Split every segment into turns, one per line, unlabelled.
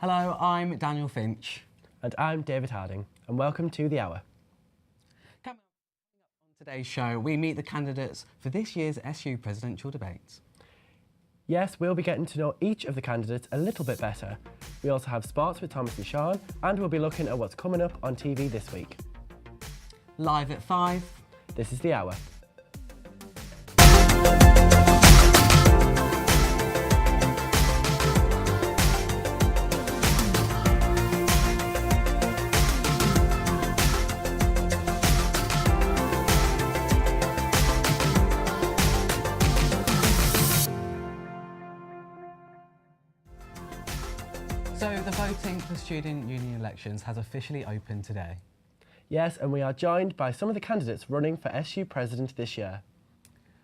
Hello, I'm Daniel Finch.
And I'm David Harding, and welcome to The Hour.
Coming up on today's show, we meet the candidates for this year's SU presidential debates.
Yes, we'll be getting to know each of the candidates a little bit better. We also have sports with Thomas and Sean, and we'll be looking at what's coming up on TV this week.
Live at 5.
This is The Hour.
So the voting for student union elections has officially opened today.
Yes, and we are joined by some of the candidates running for SU President this year.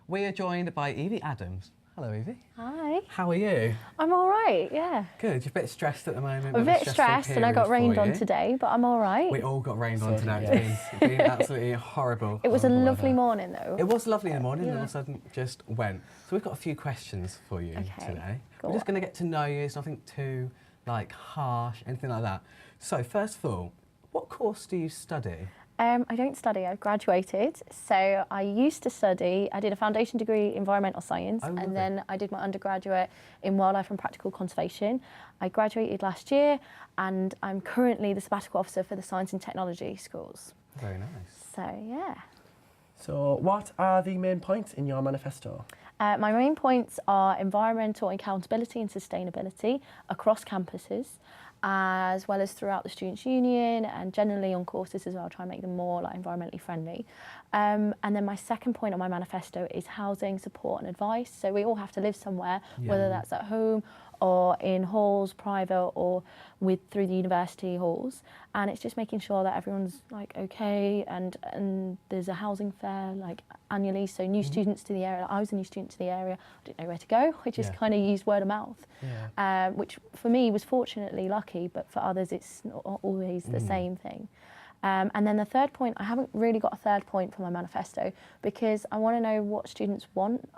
We are joined by Evie Adams. Hello, Evie.
Hi.
How are you?
I'm all right, yeah.
Good. You're a bit stressed at the moment.
I'm a bit stressed and I got rained on today, but I'm all right.
We all got rained on today. It's been absolutely horrible.
It was a lovely
weather.
morning though.
It was lovely in the morning,
Yeah.
and all of a sudden just went. So we've got a few questions for you today.
Go
We're just
on.
going to get to know you. It's nothing too harsh, anything like that. So first of all, what course do you study?
I don't study, I've graduated. So I used to study, I did a foundation degree in environmental science,
Oh, lovely.
and then I did my undergraduate in wildlife and practical conservation. I graduated last year, and I'm currently the sabbatical officer for the science and technology schools.
Very nice.
So yeah.
So, what are the main points in your manifesto?
My main points are environmental accountability and sustainability across campuses, as well as throughout the Students' Union and generally on courses as well, try and make them more environmentally friendly. And then my second point on my manifesto is housing, support and advice. So we all have to live somewhere, whether that's at home or in halls, private or through the university halls. And it's just making sure that everyone's okay and there's a housing fair annually. So new students to the area, I was a new student to the area, I didn't know where to go. I just kind of used word of mouth, which for me was fortunately lucky, but for others it's not always the same thing. And then the third point, I haven't really got a third point for my manifesto because I want to know what students want.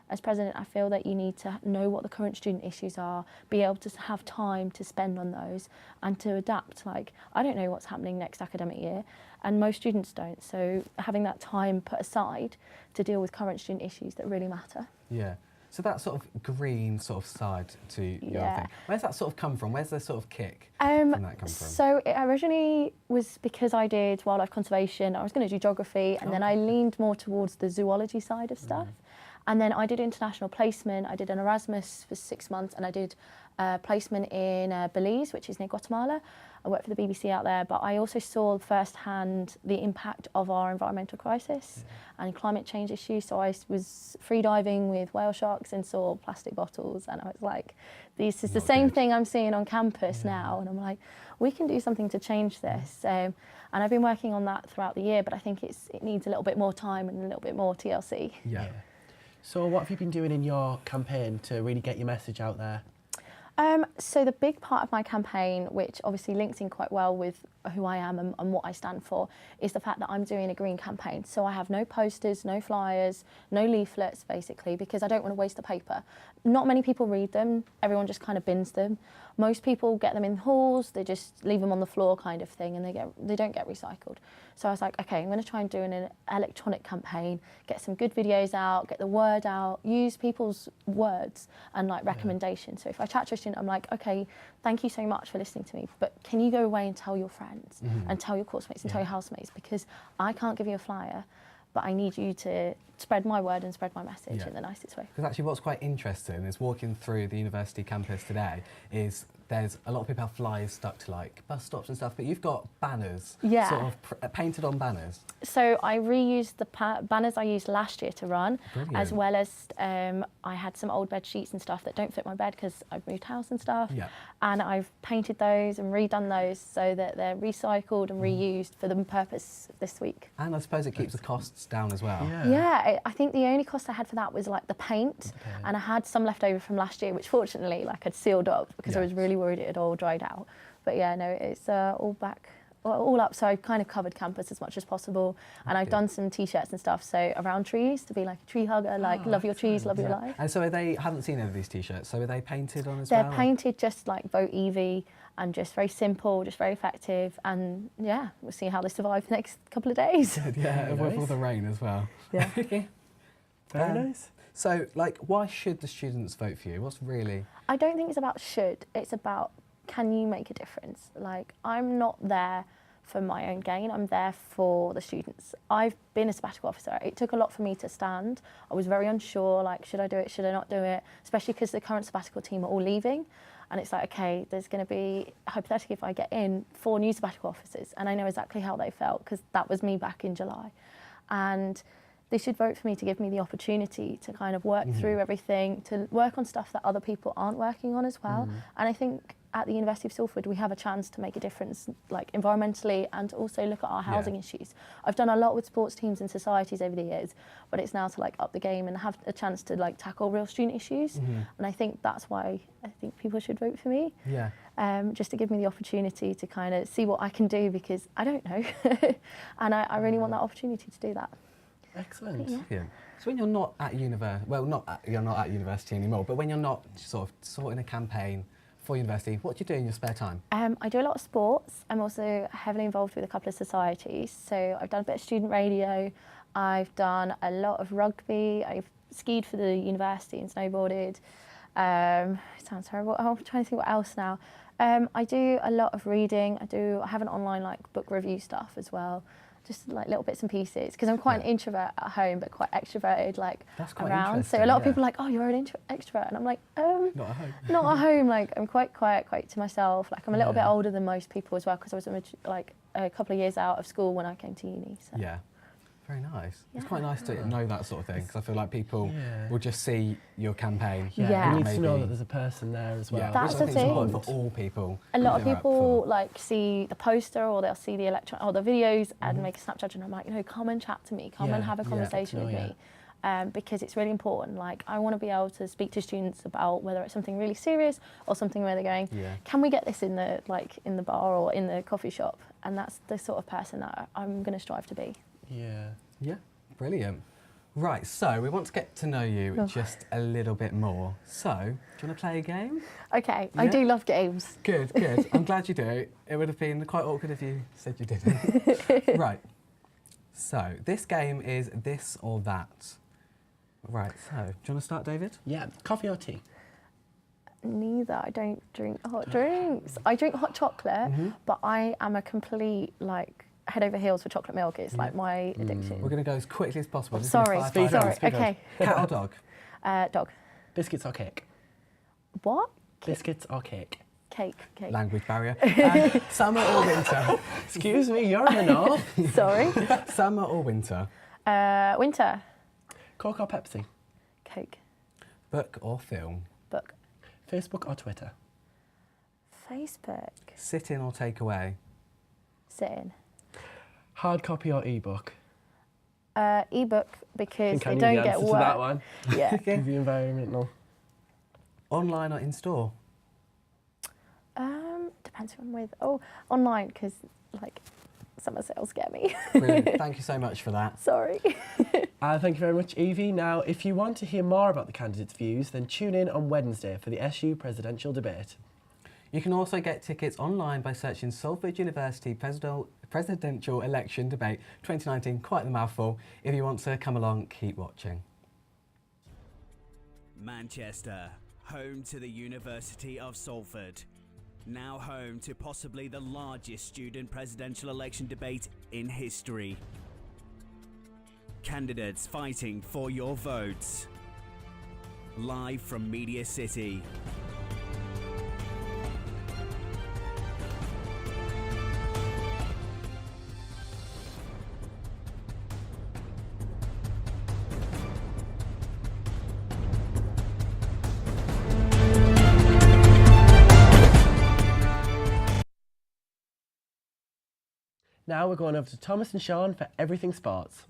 As president, I feel that you need to know what the current student issues are, be able to have time to spend on those and to adapt. I don't know what's happening next academic year and most students don't. So having that time put aside to deal with current student issues that really matter.
Yeah. So that sort of green side to your thing, where's that sort of come from? Where's the sort of kick from that come from?
So it originally was because I did wildlife conservation. I was going to do geography and then I leaned more towards the zoology side of stuff. And then I did international placement. I did an Erasmus for 6 months and I did placement in Belize, which is near Guatemala. I worked for the BBC out there, but I also saw firsthand the impact of our environmental crisis and climate change issues. So I was free diving with whale sharks and saw plastic bottles, and I was like, this is the same thing I'm seeing on campus now. And I'm like, we can do something to change this. And I've been working on that throughout the year, but I think it needs a little bit more time and a little bit more TLC.
Yeah. So what have you been doing in your campaign to really get your message out there?
So the big part of my campaign, which obviously links in quite well with who I am and what I stand for, is the fact that I'm doing a green campaign. So I have no posters, no flyers, no leaflets, basically, because I don't want to waste the paper. Not many people read them. Everyone just kind of bins them. Most people get them in halls. They just leave them on the floor kind of thing, and they don't get recycled. So I was like, okay, I'm going to try and do an electronic campaign, get some good videos out, get the word out, use people's words and recommendations. So if I chat to a student, I'm like, okay, thank you so much for listening to me, but can you go away and tell your friends and tell your course mates and tell your housemates, because I can't give you a flyer, but I need you to spread my word and spread my message in the nicest way.
Because actually what's quite interesting is walking through the university campus today is there's a lot of people have flyers stuck to bus stops and stuff, but you've got banners sort of painted on banners.
So I reused the banners I used last year to run.
Brilliant.
As well as I had some old bed sheets and stuff that don't fit my bed because I've moved house and stuff. Yeah. And I've painted those and redone those so that they're recycled and reused for the purpose this week.
And I suppose it keeps the costs down as well.
Yeah, I think the only cost I had for that was the paint, and I had some left over from last year, which fortunately I'd sealed up because I was really worried it had all dried out. But yeah, no, it's all back all up, so I've kind of covered campus as much as possible, and I've done some t-shirts and stuff, so around trees, to be like a tree hugger, like love your trees, love your life.
And so I haven't seen any of these t-shirts, so are they painted on as
well?
well?
They're painted just like Vote Evie, and just very simple, just very effective, and yeah, we'll see how they survive the next couple of days.
Yeah, with all the rain as well.
Yeah.
Very nice.
So, like, why should the students vote for you? What's really...
I don't think it's about should, it's about can you make a difference? Like, I'm not there for my own gain, I'm there for the students. I've been a sabbatical officer. It took a lot for me to stand. I was very unsure, like, should I do it, should I not do it? Especially because the current sabbatical team are all leaving. And it's like, okay, there's going to be, hypothetically, if I get in, 4 new sabbatical officers. And I know exactly how they felt, because that was me back in July. And they should vote for me to give me the opportunity to kind of work through everything, to work on stuff that other people aren't working on as well. And I think at the University of Salford, we have a chance to make a difference, like environmentally, and also look at our housing issues. I've done a lot with sports teams and societies over the years, but it's now to like up the game and have a chance to like tackle real student issues. And I think that's why I think people should vote for me.
Yeah.
Just to give me the opportunity to kind of see what I can do, because I don't know. And I really want that opportunity to do that.
Excellent.
Yeah. So when you're not at university, well, you're not at university anymore, but when you're not sort of sorting a campaign for university, what do you do in your spare time?
I do a lot of sports. I'm also heavily involved with a couple of societies. So I've done a bit of student radio. I've done a lot of rugby. I've skied for the university and snowboarded. It sounds terrible. I'm trying to think what else now. I do a lot of reading. I have an online like book review stuff as well. Just like little bits and pieces, because I'm quite an introvert at home, but quite extroverted like
That's quite
around. So a lot of people are like, oh, you're an extrovert, and I'm like,
not at home.
not at home. Like I'm quite quiet, quite to myself. Like I'm a little bit older than most people as well, because I was like a couple of years out of school when I came to uni. So.
Yeah. Very nice. It's quite nice to know that sort of thing, because I feel like people will just see your campaign.
Yeah.
You need to know that there's a person there as well.
Yeah,
That's
which
the
I think is
thing.
important for all people.
A lot of
to vote
people
for.
like see the poster, or they'll see the the videos and make a Snapchat, and I'm like, come and chat to me, come and have a conversation with me. Because it's really important. Like, I want to be able to speak to students about whether it's something really serious or something where they're going, can we get this in the bar or in the coffee shop? And that's the sort of person that I'm going to strive to be.
Yeah.
Yeah, brilliant. Right, so we want to get to know you just a little bit more. So, do you want to play a game?
Okay, I do love games.
Good, good. I'm glad you do. It would have been quite awkward if you said you didn't. Right. So, this game is this or that. Right, so, do you want to start, David?
Yeah. Coffee or tea?
Neither. I don't drink hot drinks. I drink hot chocolate, but I am a complete, like, head over heels for chocolate milk. It's like my addiction.
We're going to go as quickly as possible. Just
Sorry,
gonna fire
sorry.
rounds.
Okay.
Cat or dog?
Dog.
Biscuits or cake?
What?
Biscuits or cake?
Cake.
Language barrier. Summer or winter?
Excuse me, you're in the north.
Sorry.
Summer or winter?
Winter.
Coke or Pepsi?
Coke.
Book or film?
Book.
Facebook or Twitter?
Facebook.
Sit in or take away?
Sit in.
Hard copy or ebook?
Ebook, because
I
they
think I
don't
knew the
get
answer to
work.
that one.
Yeah.
The environmental.
Online or in store?
Depends who I'm with. Oh, online, because like summer sales get me.
Brilliant. Thank you so much for that.
Sorry.
Thank you very much, Evie. Now, if you want to hear more about the candidates' views, then tune in on Wednesday for the SU presidential debate.
You can also get tickets online by searching Salford University Presidential Election Debate 2019, quite the mouthful. If you want to come along, keep watching.
Manchester, home to the University of Salford. Now home to possibly the largest student presidential election debate in history. Candidates fighting for your votes. Live from Media City.
Now we're going over to Thomas and Sean for everything sports.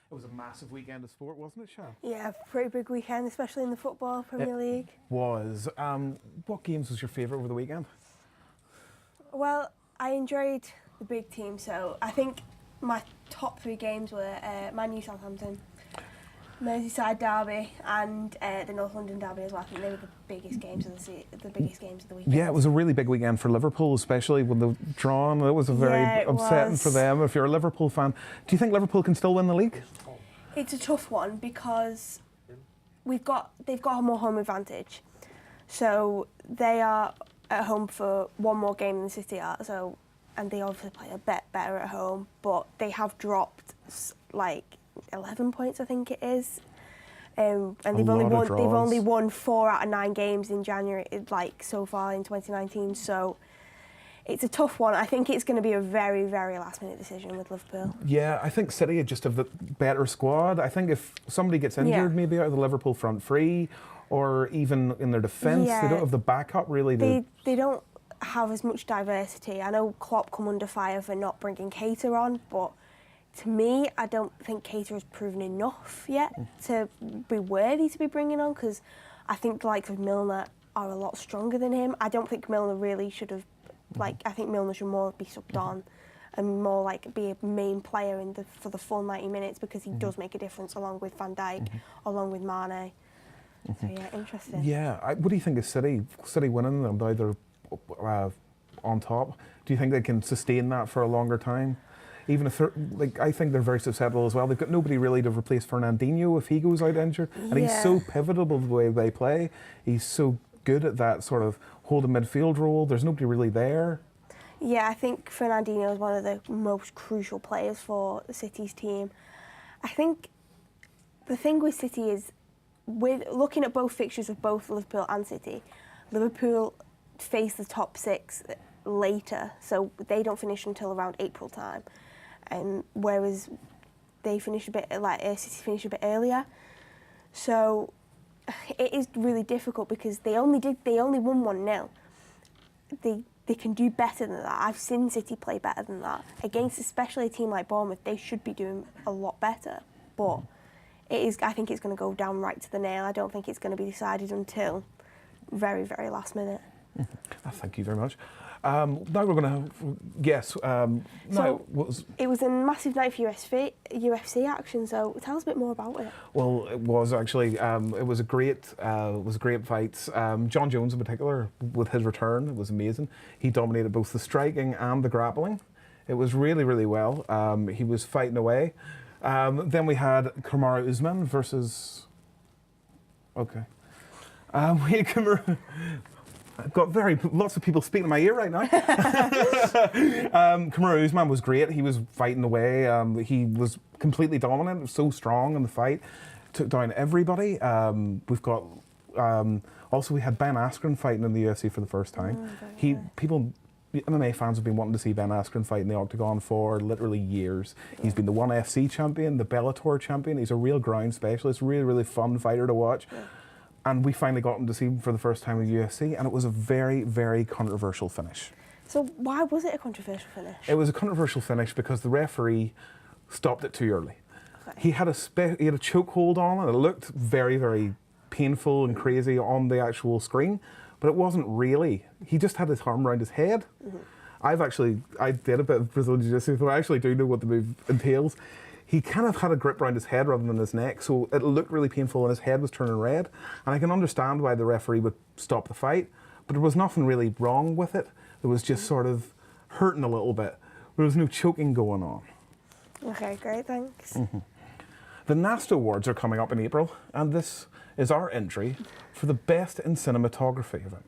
It was a massive weekend of sport, wasn't it, Sean?
Yeah, pretty big weekend, especially in the football Premier League.
Was. What games was your favourite over the weekend?
Well, I enjoyed the big team, so I think my top 3 games were Man U Southampton, Merseyside derby, and the North London derby as well. I think they were the biggest games of the biggest games of the weekend.
Yeah, it was a really big weekend for Liverpool, especially when they drawn. It was a very upsetting for them. If you're a Liverpool fan, do you think Liverpool can still win the league?
It's a tough one because they've got a more home advantage, so they are at home for one more game than City are. So, and they obviously play a bit better at home, but they have dropped like 11 points, I think it is, and they've only won 4 out of 9 games in January, like so far in 2019. So it's a tough one. I think it's going to be a very, very last-minute decision with Liverpool.
Yeah, I think City just have the better squad. I think if somebody gets injured, maybe out of the Liverpool front three, or even in their defence, they don't have the backup really.
They don't have as much diversity. I know Klopp come under fire for not bringing Keita on, but to me, I don't think Keita has proven enough yet to be worthy to be bringing on, because I think the likes of Milner are a lot stronger than him. I don't think Milner really should have, I think Milner should more be subbed on and more like be a main player for the full 90 minutes, because he does make a difference along with Van Dijk, along with Mane. So yeah, interesting. Yeah,
what do you think of City? City winning them, now they're on top. Do you think they can sustain that for a longer time? Even if I think they're very susceptible as well. They've got nobody really to replace Fernandinho if he goes out injured, and he's so pivotal the way they play. He's so good at that sort of holding midfield role. There's nobody really there.
Yeah, I think Fernandinho is one of the most crucial players for the City's team. I think the thing with City is, with looking at both fixtures of both Liverpool and City, Liverpool face the top 6 later, so they don't finish until around April time, whereas they finish a bit City finish a bit earlier. So it is really difficult because they only won 1-0. They can do better than that. I've seen City play better than that against, especially a team like Bournemouth. They should be doing a lot better, but I think it's going to go down right to the nail. I don't think it's going to be decided until very, very last minute.
Thank you very much. Now we're going to guess.
It was a massive night for UFC action. So tell us a bit more about it.
Well, it was actually it was a great fight. John Jones in particular, with his return, it was amazing. He dominated both the striking and the grappling. It was really, really well. He was fighting away. Then we had Kamaru Usman versus. Okay. We had Kamaru. I've got lots of people speaking in my ear right now. Kamaru Usman was great. He was fighting away. He was completely dominant, so strong in the fight. Took down everybody. We've got also we had Ben Askren fighting in the UFC for the first time. MMA fans have been wanting to see Ben Askren fight in the octagon for literally years. He's been the ONE FC champion, the Bellator champion. He's a real ground specialist. Really, really fun fighter to watch. And we finally got him to see him for the first time in UFC, and it was a very, very controversial finish. So
why was it a controversial finish?
It was a controversial finish because the referee stopped it too early. Okay. He had a chokehold on, and it looked very, very painful and crazy on the actual screen, but it wasn't really. He just had his arm around his head. I did a bit of Brazilian Jiu-Jitsu, so I actually do know what the move entails. He kind of had a grip around his head rather than his neck, so it looked really painful and his head was turning red. And I can understand why the referee would stop the fight, but there was nothing really wrong with it. It was just sort of hurting a little bit. There was no choking going on.
Okay, great, thanks.
The NASTA Awards are coming up in April, and this is our entry for the Best in Cinematography event.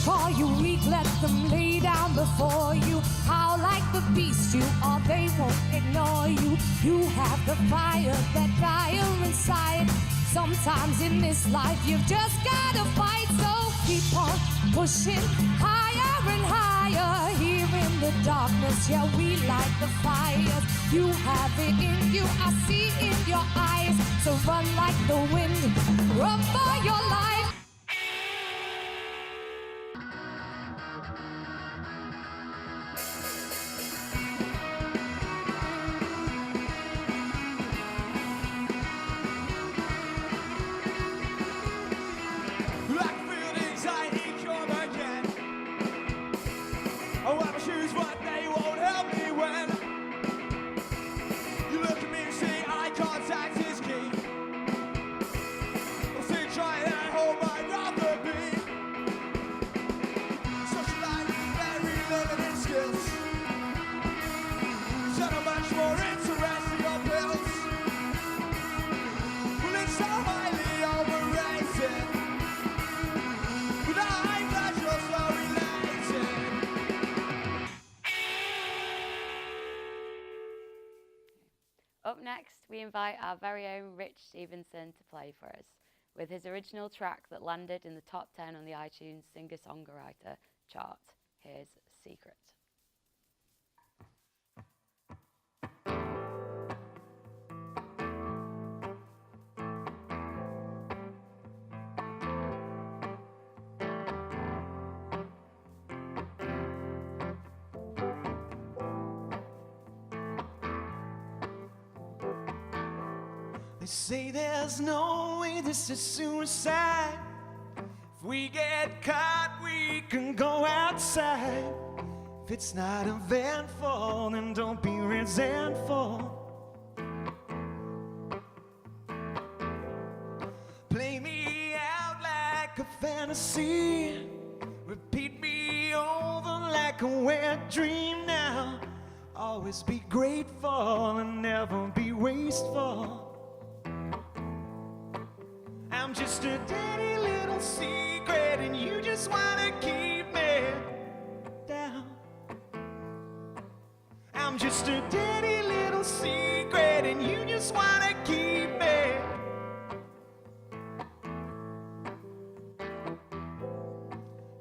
call you weak, let them lay down before you. How like the beast you are, they won't ignore you. You have the fire, that fire inside. Sometimes in this life you've just gotta fight. So keep on pushing higher and higher. Here in the darkness, yeah, we light the fires. You have it in you, I see in your eyes. So run like the wind, run for your life.
Up next, we invite our very own Rich Stevenson to play for us with his original track that landed in the top 10 on the iTunes Singer-Songwriter chart. Here's Secret.
They say there's no way this is suicide. If we get caught, we can go outside. If it's not eventful, then don't be resentful. Play me out like a fantasy. Repeat me over like a wet dream now. Always be grateful and never be wasteful. I'm just a dirty little secret and you just wanna keep me down. I'm just a dirty little secret and you just wanna keep me.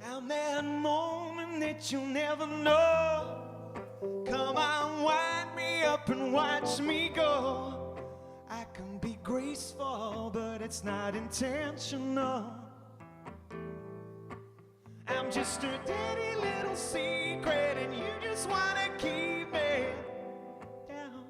I'm that moment that you'll never know. Come on, wind me up and watch me go. I can be graceful, but it's not intentional. I'm just a dirty little secret, and you just wanna keep me down.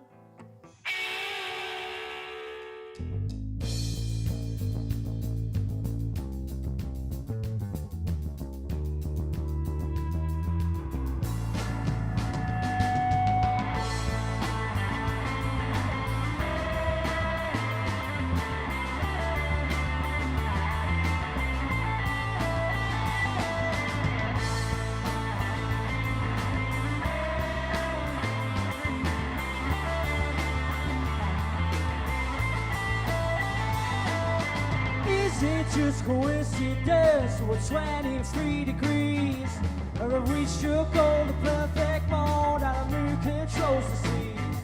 Is it just coincidence we're 23 degrees? Or have reached your goal, the perfect mode, and the moon controls the seas?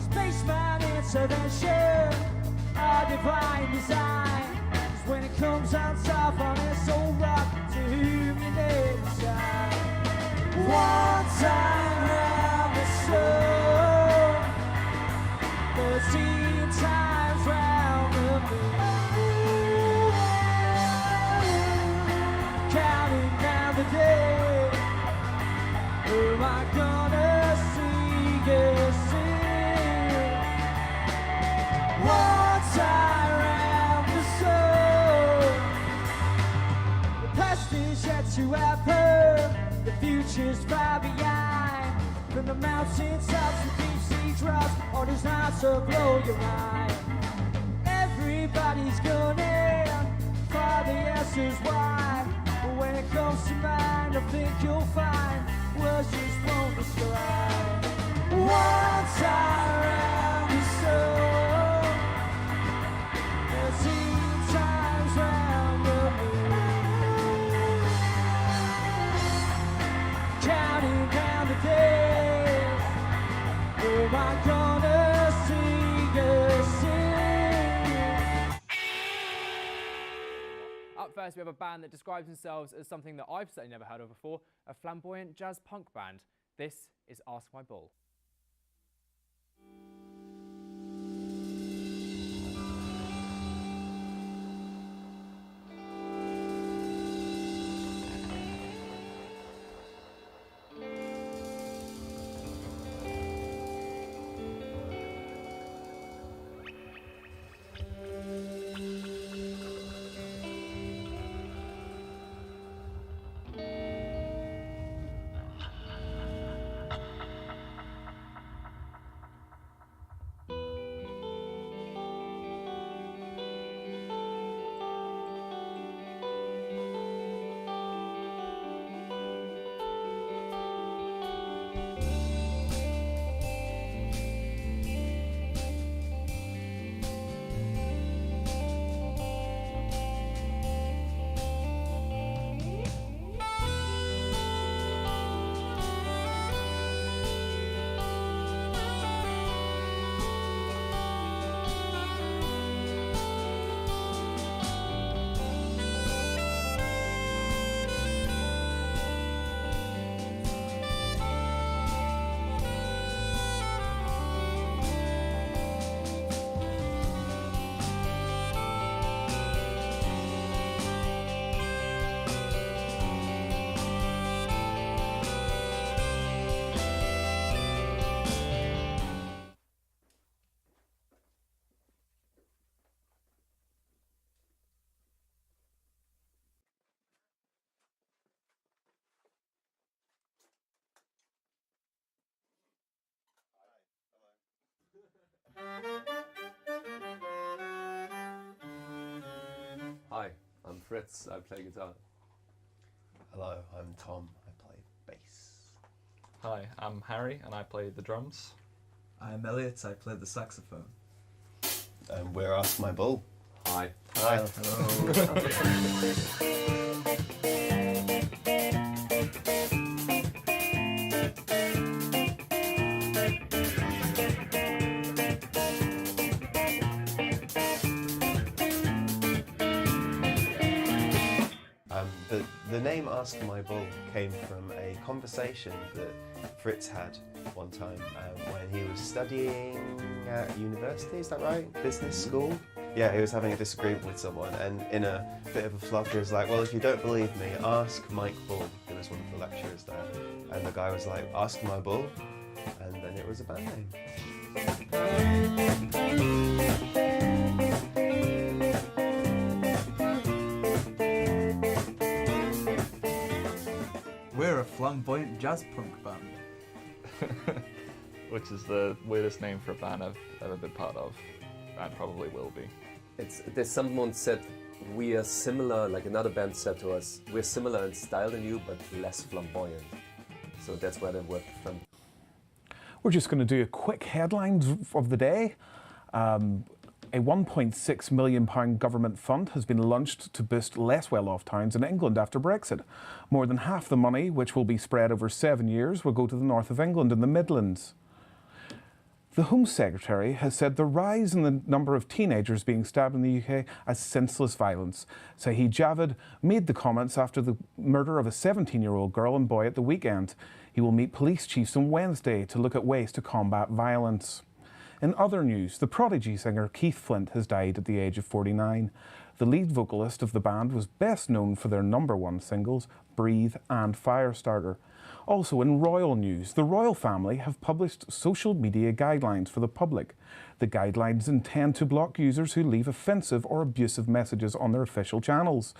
Spaceman intervention, our divine design. 'Cause when it comes down south on this old rock, to whom you name the sign. One time round the sun, 13 times round the moon. Counting down the day, am I gonna see you sing? One time round the sun. The past is yet to happen, the future's far behind. From the mountaintops to deep sea drops, orders not to blow your mind. Everybody's gunning for the answers why. But when it comes to mine, I think you'll find words just won't describe. One time round the sun, 13 times round the moon.
Up first, we have a band that describes themselves as something that I've certainly never heard of before, a flamboyant jazz punk band. This is Ask My Bull.
Hi, I'm Fritz, I play guitar.
Hello, I'm Tom, I play bass.
Hi, I'm Harry and I play the drums.
I'm Elliot, I play the saxophone.
And we're Ask My Bull.
Hi.
Hi.
The name Ask My Bull came from a conversation that Fritz had one time when he was studying at university, is that right? Business school? Yeah, he was having a disagreement with someone, and in a bit of a flog he was like, well, if you don't believe me, ask Mike Bull, who was one of the lecturers there. And the guy was like, Ask My Bull, and then it was a band name.
We're a flamboyant jazz punk band.
Which is the weirdest name for a band I've ever been part of, and probably will be.
There's someone said we are similar, like another band said to us, we're similar in style than you, but less flamboyant. So that's where the word flamboyant.
We're just going to do a quick headlines of the day. A £1.6 million government fund has been launched to boost less well-off towns in England after Brexit. More than half the money, which will be spread over 7 years, will go to the north of England and the Midlands. The Home Secretary has said the rise in the number of teenagers being stabbed in the UK as senseless violence. Saeed Javid made the comments after the murder of a 17-year-old girl and boy at the weekend. He will meet police chiefs on Wednesday to look at ways to combat violence. In other news, the Prodigy singer Keith Flint has died at the age of 49. The lead vocalist of the band was best known for their #1 singles, Breathe and Firestarter. Also in royal news, the royal family have published social media guidelines for the public. The guidelines intend to block users who leave offensive or abusive messages on their official channels.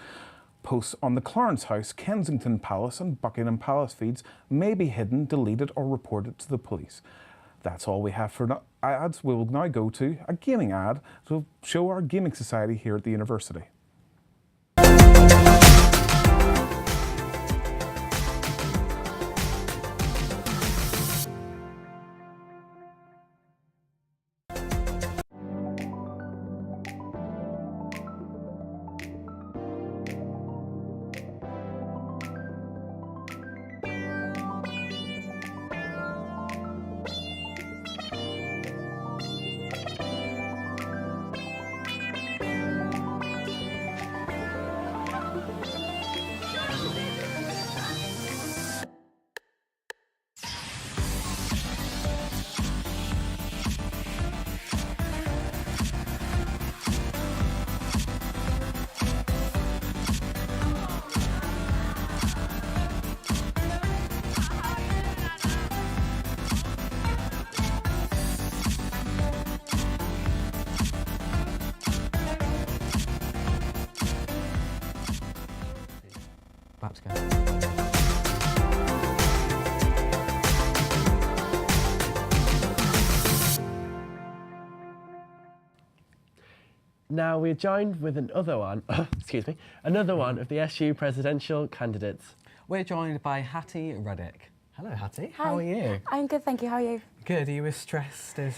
Posts on the Clarence House, Kensington Palace and Buckingham Palace feeds may be hidden, deleted or reported to the police. That's all we have for ads. We will now go to a gaming ad to show our gaming society here at the university.
About to go.
Now we're joined with another one, excuse me, another one of the SU presidential candidates.
We're joined by Hattie Ruddick. Hello, Hattie.
Hi.
How are you?
I'm good, thank you. How are you?
Good. Are you as stressed as?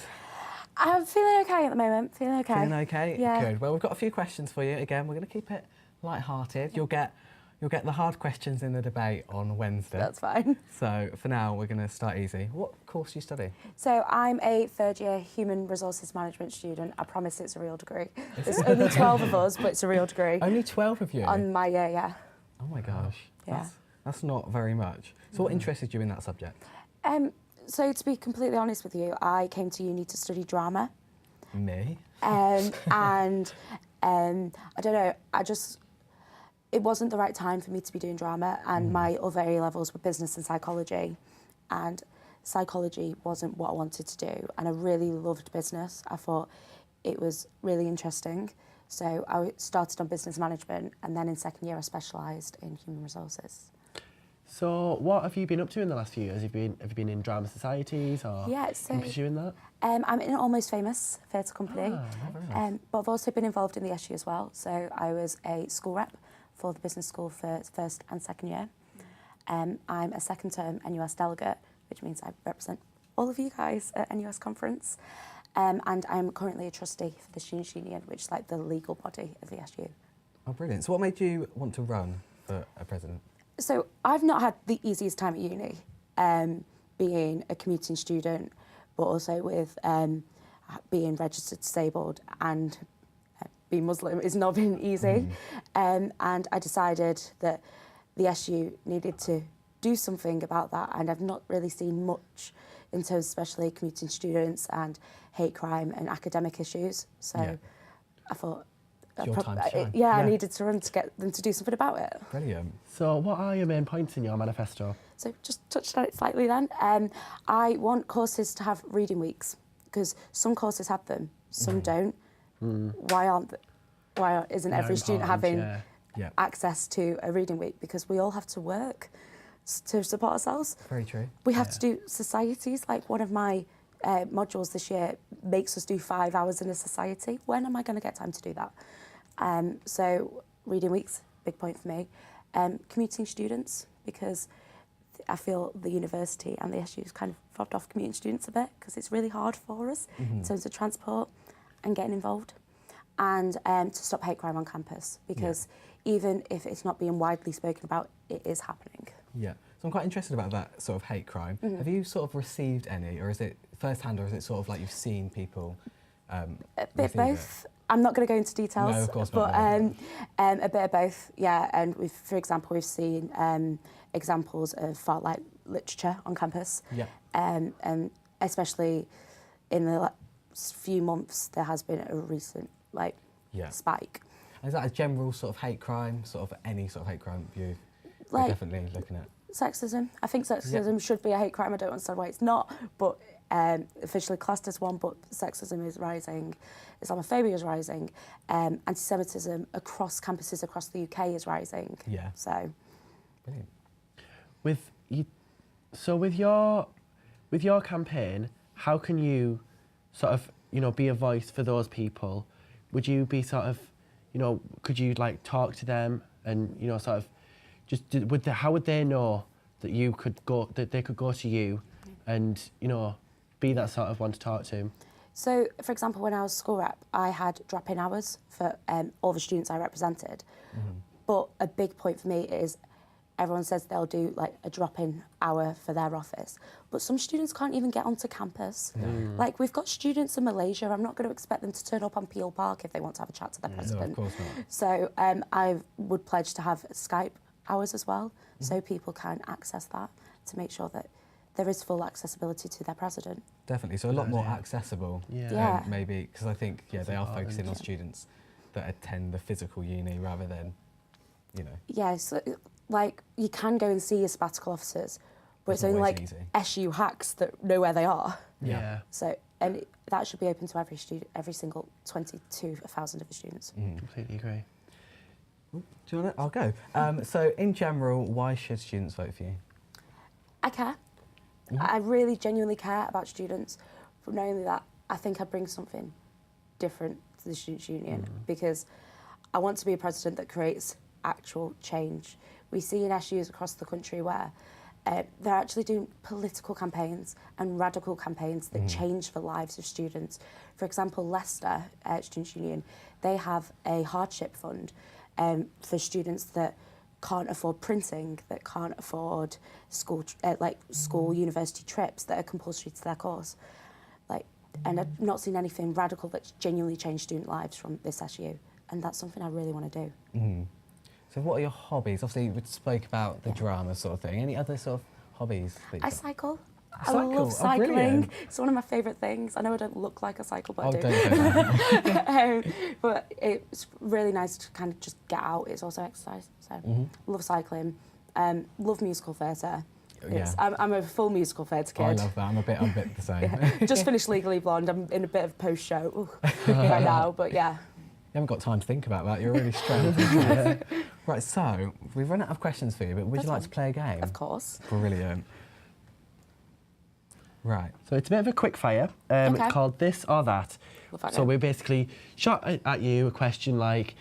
I'm feeling okay at the moment. Feeling okay.
Feeling okay?
Yeah.
Good. Well, we've got a few questions for you. Again, we're going to keep it light-hearted. You'll get the hard questions in the debate on Wednesday.
That's fine.
So for now, we're going to start easy. What course do you study?
So I'm a third-year human resources management student. I promise it's a real degree. There's only 12 of us, but it's a real degree.
Only 12 of you?
On my year, yeah.
Oh my gosh.
Yeah.
That's not very much. So what interested you in that subject?
So to be completely honest with you, I came to uni to study drama.
Me?
And I don't know, it wasn't the right time for me to be doing drama, and my other A levels were business and psychology, and psychology wasn't what I wanted to do, and I really loved business. I thought it was really interesting, so I started on business management, and then in second year I specialised in human resources.
So what have you been up to in the last few years? Have you been in drama societies or been pursuing that?
I'm in Almost Famous Theatre Company,
very nice.
but I've also been involved in the SU as well. So I was a school rep for the business school for first and second year. I'm a second term NUS delegate, which means I represent all of you guys at NUS conference. And I'm currently a trustee for the Students' Union, which is like the legal body of the SU.
Oh, brilliant. So what made you want to run for a president?
So I've not had the easiest time at uni, being a commuting student, but also with being registered disabled and being Muslim has not been easy. And I decided that the SU needed to do something about that, and I've not really seen much in terms especially commuting students and hate crime and academic issues. So I thought, I needed to run to get them to do something about it.
Brilliant.
So what are your main points in your manifesto?
So just touched on it slightly then. I want courses to have reading weeks, because some courses have them, some don't. Why isn't every student having access to a reading week? Because we all have to work to support ourselves.
Very true.
We have to do societies. Like one of my modules this year makes us do 5 hours in a society. When am I going to get time to do that? So reading weeks, big point for me. Commuting students, because I feel the university and the SU has kind of robbed off commuting students a bit, because it's really hard for us in terms of transport and getting involved. And to stop hate crime on campus, because even if it's not being widely spoken about, it is happening.
Yeah. So I'm quite interested about that sort of hate crime. Have you sort of received any, or is it first-hand, or is it sort of like you've seen people
a bit both. I'm not going to go into details.
No, of course
but,
not.
a bit of both, yeah. And for example, we've seen examples of far-right literature on campus.
Yeah.
And especially in the last few months, there has been a recent spike.
Is that a general sort of hate crime, sort of any sort of hate crime you're definitely looking at?
Sexism. I think sexism should be a hate crime. I don't understand why it's not, but officially classed as one, but sexism is rising, Islamophobia is rising, anti-Semitism across campuses across the UK is rising.
Yeah.
So.
Brilliant.
With your campaign, how can you sort of, be a voice for those people? Would you be sort of, could you like talk to them and, sort of just, how would they know that they could go to you and, be that sort of one to talk to?
So, for example, when I was school rep, I had drop-in hours for all the students I represented. But a big point for me is everyone says they'll do like a drop-in hour for their office, but some students can't even get onto campus. Like we've got students in Malaysia, I'm not going to expect them to turn up on Peel Park if they want to have a chat to their president.
No, of course not.
So I would pledge to have Skype hours as well, so people can access that to make sure that there is full accessibility to their president.
Definitely, so a lot more accessible.
Yeah.
Maybe, because I think, they are focusing on students that attend the physical uni rather than,
Yeah, so like you can go and see your sabbatical officers, but it's only like
easy.
SU hacks that know where they are.
Yeah.
So, and that should be open to every student, every single 22,000 of the students.
Completely agree.
Do you want it? I'll go. So, in general, why should students vote for you?
I care. I really genuinely care about students. But not only that, I think I bring something different to the Students' Union because I want to be a president that creates actual change. We see in SUs across the country where they're actually doing political campaigns and radical campaigns that change the lives of students. For example, Leicester Students' Union, they have a hardship fund for students that can't afford printing, that can't afford school university trips that are compulsory to their course. And I've not seen anything radical that's genuinely changed student lives from this SU, and that's something I really want to do.
So what are your hobbies? Obviously, we spoke about the drama sort of thing. Any other sort of hobbies?
I cycle. I
Cycle?
love
Oh,
cycling.
brilliant.
It's one of my favourite things. I know I don't look like a cycle, but I do.
Don't say that.
But it's really nice to kind of just get out. It's also exercise. So love cycling. Love musical theatre.
Yeah.
I'm a full musical theatre kid.
I love that. I'm a bit the same.
Just finished Legally Blonde. I'm in a bit of post-show right now, but yeah.
You haven't got time to think about that. You're really straight. Right, so we've run out of questions for you, but would you like to play a game?
Of course.
Brilliant. Right.
So it's a bit of a quick fire. It's called This or That. So we basically shot at you a question like,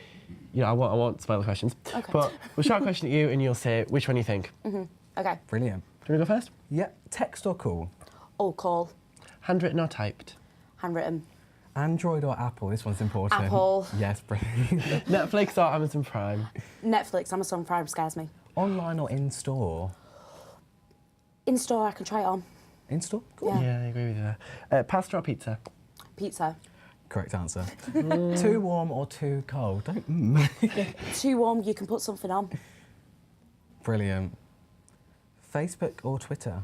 you know, I won't spoil the questions, but we'll shot a question at you and you'll say which one you think.
Okay.
Brilliant.
Do you want to go first?
Yeah. Text or call?
Or call.
Handwritten or typed?
Handwritten.
Android or Apple? This one's important.
Apple.
Yes, brilliant.
Netflix or Amazon Prime?
Netflix. Amazon Prime scares me.
Online or in-store?
In-store, I can try it on.
In-store? Cool.
Yeah, I agree with you there. Pasta or pizza?
Pizza.
Correct answer. Too warm or too cold? Don't.
Too warm, you can put something on.
Brilliant. Facebook or Twitter?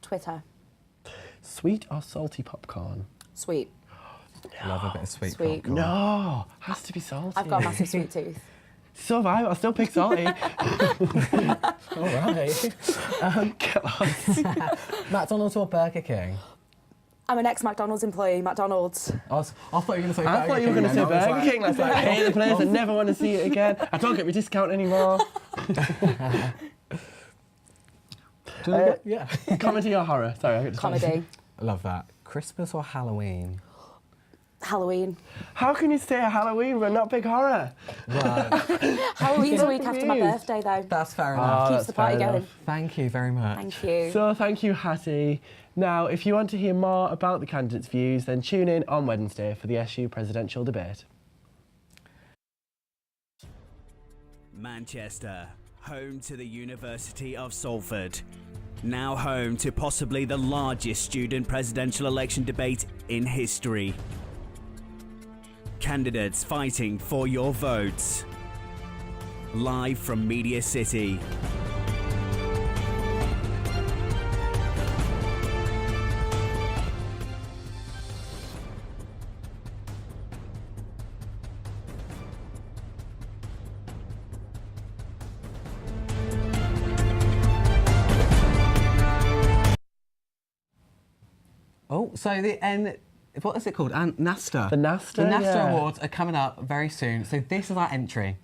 Twitter.
Sweet or salty popcorn?
Sweet.
Love a bit of sweet
Sweet.
popcorn.
No, has to be salty.
I've got a massive sweet tooth.
So have I, but I'll still pick salty.
All right. McDonald's or Burger King?
I'm an ex-McDonald's employee, McDonald's.
I thought you were going to say
I thought you were going to say Burger King. Like, I hate the place, I never want to see it again. I don't get my discount anymore.
Yeah.
Comedy or horror? Sorry, I get distracted.
Comedy.
I love that. Christmas or Halloween?
Halloween.
How can you say Halloween but not big horror?
Right.
Halloween's a week after my birthday, though.
That's fair enough.
Keeps the party going.
Thank you very much.
Thank you.
So thank you, Hattie. Now, if you want to hear more about the candidates' views, then tune in on Wednesday for the SU presidential debate.
Manchester, home to the University of Salford. Now home to possibly the largest student presidential election debate in history. Candidates fighting for your votes. Live from Media City.
Oh, so the what is it called? NASTA.
The NASTA,
The NASTA
yeah.
Awards are coming up very soon. So this is our entry.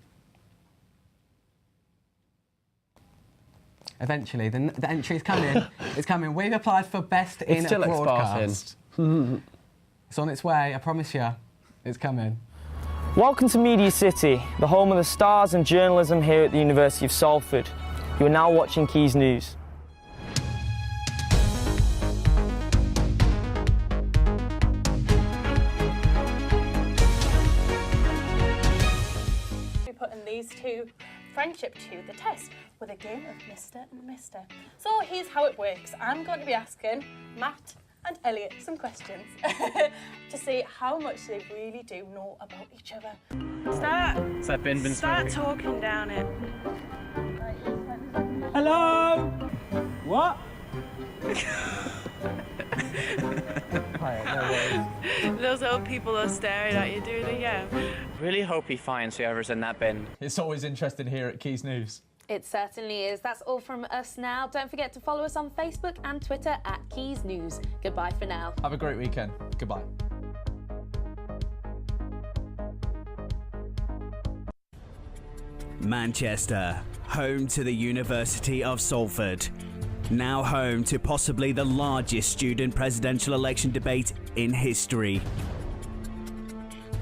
Eventually, the entry is coming. It's coming. We've applied for Best in
It's still
Broadcast. It's on its way, I promise you. It's coming.
Welcome to Media City, the home of the stars and journalism here at the University of Salford. You are now watching Keys News.
We're putting these two friendship to the test with a game of Mr. and Mr. So here's how it works. I'm going to be asking Matt and Elliot some questions to see how much they really do know about each other. Start talking down it.
Hello! What?
Those old people are staring at you doing it again.
Really hope he finds whoever's in that bin.
It's always interesting here at Keys News.
It certainly is. That's all from us now. Don't forget to follow us on Facebook and Twitter at Keys News. Goodbye for now.
Have a great weekend. Goodbye.
Manchester, home to the University of Salford. Now home to possibly the largest student presidential election debate in history.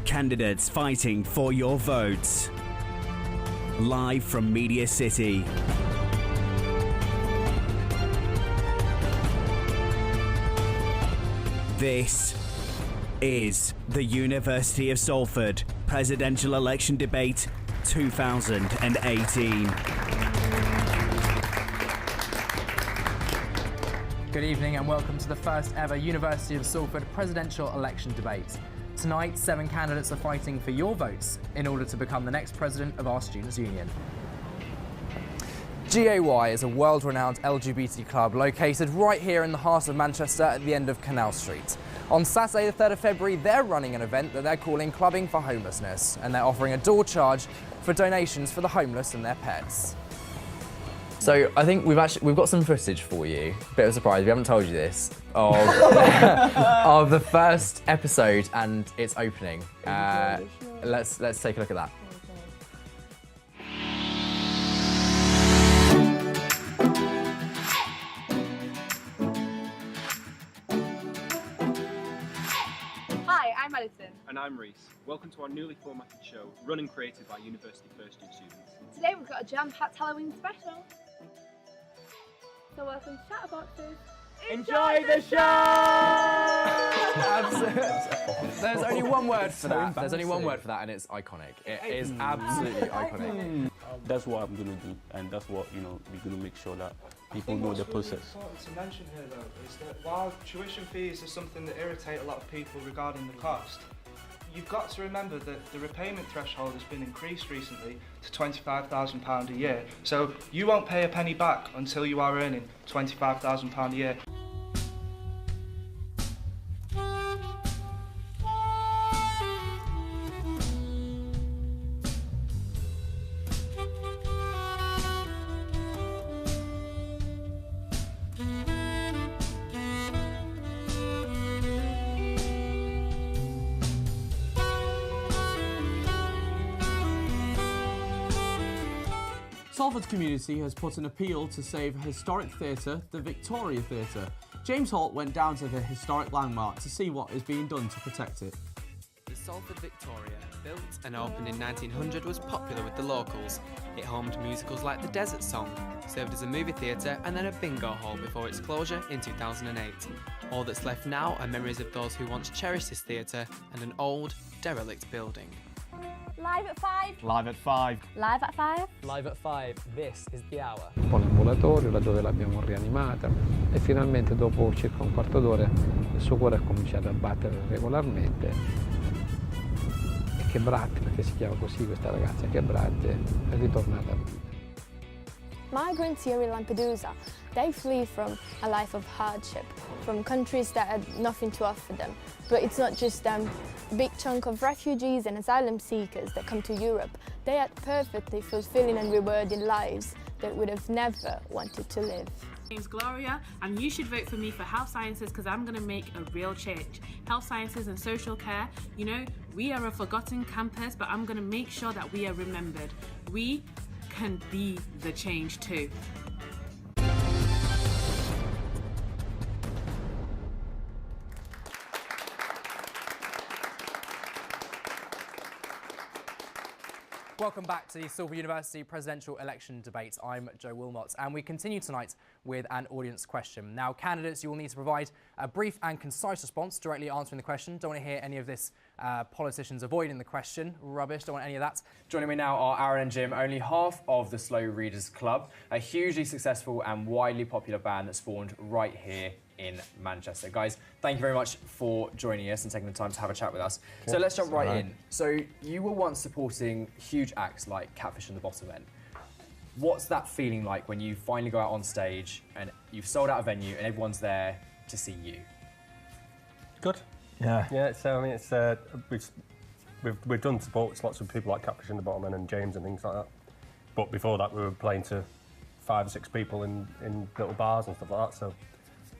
Candidates fighting for your votes. Live from Media City. This is the University of Salford Presidential Election Debate 2018.
Good evening and welcome to the first ever University of Salford presidential election debate. Tonight, 7 candidates are fighting for your votes in order to become the next president of our Students' Union. GAY is a world-renowned LGBT club located right here in the heart of Manchester at the end of Canal Street. On Saturday the 3rd of February, they're running an event that they're calling Clubbing for Homelessness, and they're offering a door charge for donations for the homeless and their pets.
So I think we've got some footage for you. Bit of a surprise, we haven't told you this, of, of the first episode and its opening. Let's take a look at that.
Hi, I'm Alison.
And I'm Reese. Welcome to our newly formatted show, run and created by university first-year students.
Today we've got a jam-packed Halloween special. So welcome to Chatterboxes.
Enjoy the show! There's only one word for that. There's only one word for that, and it's iconic. It is absolutely iconic.
That's what I'm going to do, and that's what, we're going to make sure that people know the process.
What's really important to mention here, though, is that while tuition fees are something that irritate a lot of people regarding the cost, you've got to remember that the repayment threshold has been increased recently to £25,000 a year. So you won't pay a penny back until you are earning £25,000 a year.
Salford's community has put an appeal to save a historic theatre, the Victoria Theatre. James Holt went down to the historic landmark to see what is being done to protect it.
The Salford Victoria, built and opened in 1900, was popular with the locals. It homed musicals like The Desert Song, served as a movie theatre and then a bingo hall before its closure in 2008. All that's left now are memories of those who once cherished this theatre and an old, derelict building.
Live at 5.
Live at 5.
Live at 5.
Live at 5. This is the hour.
Un po' l'ambulatorio, laddove l'abbiamo rianimata, e finalmente dopo circa un quarto d'ora il suo cuore ha cominciato a battere regolarmente. E che Bratti, perché si chiama così questa ragazza, che Bratti è ritornata a vita.
Migrants here in Lampedusa, they flee from a life of hardship, from countries that had nothing to offer them. But it's not just them. A big chunk of refugees and asylum seekers that come to Europe, they had perfectly fulfilling and rewarding lives that would have never wanted to live.
My name's Gloria, and you should vote for me for health sciences because I'm going to make a real change. Health sciences and social care, we are a forgotten campus, but I'm going to make sure that we are remembered. We can be the change too.
Welcome back to the Salford University Presidential Election Debate. I'm Joe Wilmot, and we continue tonight with an audience question. Now, candidates, you will need to provide a brief and concise response directly answering the question. Don't want to hear any of this politicians avoiding the question. Rubbish, don't want any of that. Joining me now are Aaron and Jim, only half of the Slow Readers Club, a hugely successful and widely popular band that spawned right here in Manchester. Guys, thank you very much for joining us and taking the time to have a chat with us. Okay. So let's jump right in. So you were once supporting huge acts like Catfish and the Bottom End. What's that feeling like when you finally go out on stage and you've sold out a venue and everyone's there to see you?
Good.
Yeah.
Yeah, so I mean, it's we've done supports lots of people like Catfish and the Bottom End and James and things like that. But before that, we were playing to 5 or 6 people in little bars and stuff like that. So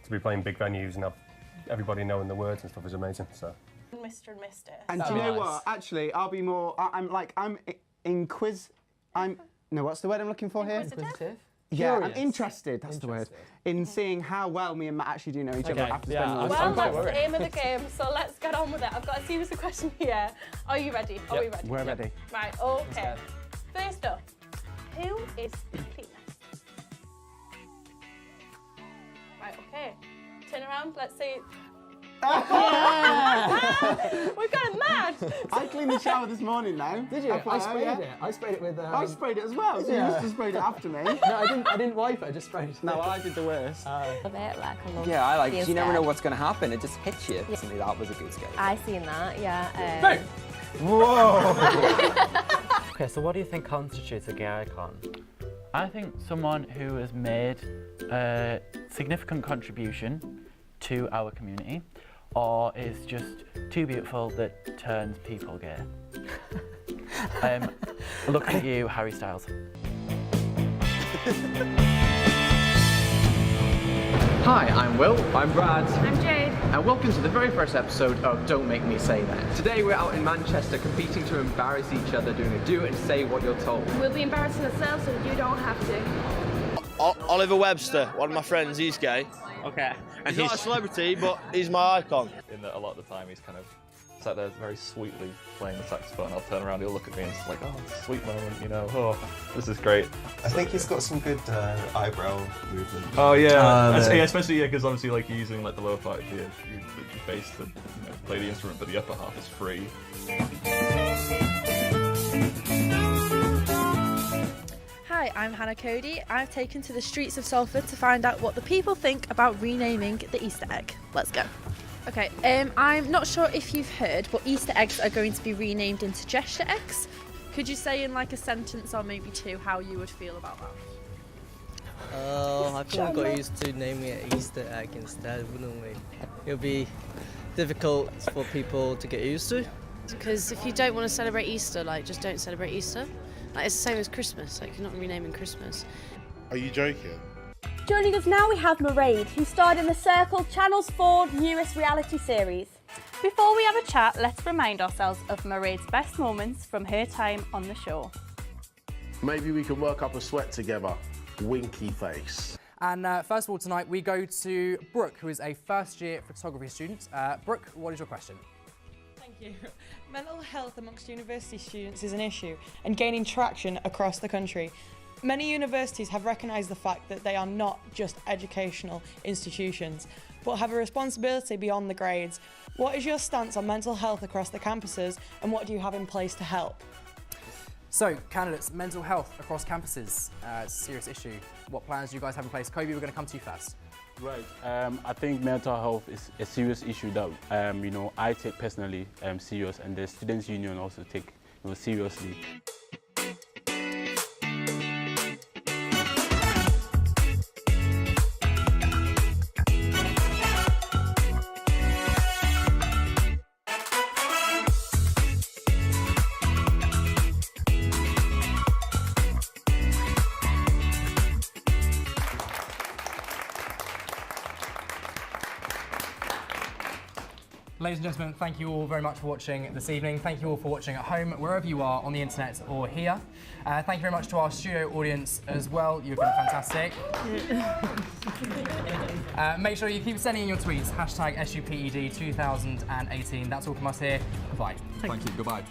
to be playing big venues and have everybody knowing the words and stuff is amazing. So.
Mr. and Mr.
And do you know what? Actually, I'll be more. I'm in quiz
what's the word I'm looking for here?
Inquisitive?
Yeah,
Curious.
I'm interested, that's the word, in seeing how well me and Matt actually do know each other after spending all this
Well,
time.
that's the aim of the game, so let's get on with it. I've got a series of questions here. Are you ready? Are we ready?
We're ready.
Right, okay. First up, who is the cleanest? Right, okay. Turn around, let's see. We've got it mad!
I cleaned the shower this morning now.
Did you?
FYI,
I sprayed it. I sprayed it with...
I sprayed it as well, so you must have sprayed it after me.
No, I didn't wipe it, I just sprayed it.
No, I did the worst.
A bit like I love
Yeah, I like
being
you never
scared.
know what's going to happen. It just hits you.
Yeah.
Certainly that was a good skate.
I seen that, yeah.
Whoa!
Okay, so what do you think constitutes a gay icon? I think someone who has made a significant contribution to our community, or is just too beautiful that turns people gay. Looking at you, Harry Styles.
Hi, I'm Will. I'm Brad.
I'm Jade.
And welcome to the very first episode of Don't Make Me Say That. Today we're out in Manchester competing to embarrass each other doing a do and say what you're told.
We'll be embarrassing ourselves so you don't have to.
Oliver Webster, one of my friends, he's gay.
Okay.
He's not a celebrity, but he's my icon.
In that a lot of the time he's kind of sat there very sweetly playing the saxophone. I'll turn around, he'll look at me and it's like, oh, it's a sweet moment, you know, oh, this is great.
I think he's got some good eyebrow movement.
Oh yeah, especially because obviously like you're using like the lower part of your face to play the instrument, but the upper half is free.
Hi, I'm Hannah Cody. I've taken to the streets of Salford to find out what the people think about renaming the Easter egg. Let's go. Okay, I'm not sure if you've heard, but Easter eggs are going to be renamed into gesture eggs. Could you say in like a sentence or maybe two how you would feel about that?
I think we got used to naming it Easter egg instead, wouldn't we? It would be difficult for people to get used to.
Because if you don't want to celebrate Easter, like just don't celebrate Easter. Like it's the same as Christmas, like you're not renaming Christmas.
Are you joking?
Joining us now we have Mairead, who starred in the Circle, Channel's 4 newest reality series.
Before we have a chat, let's remind ourselves of Mairead's best moments from her time on the show.
Maybe we could work up a sweat together. Winky face.
And first of all tonight we go to Brooke, who is a first-year photography student. Brooke, what is your question?
Thank you. Mental health amongst university students is an issue and gaining traction across the country. Many universities have recognised the fact that they are not just educational institutions, but have a responsibility beyond the grades. What is your stance on mental health across the campuses and what do you have in place to help?
So, candidates, mental health across campuses, it's a serious issue. What plans do you guys have in place? Kobe, we're going to come to you first.
Right. I think mental health is a serious issue that I take personally serious, and the Students' Union also take seriously.
Ladies and gentlemen, thank you all very much for watching this evening. Thank you all for watching at home, wherever you are, on the internet or here. Thank you very much to our studio audience as well. You've been fantastic. Make sure you keep sending in your tweets, hashtag SUPED 2018. That's all from us here. Goodbye.
Thank you. Goodbye.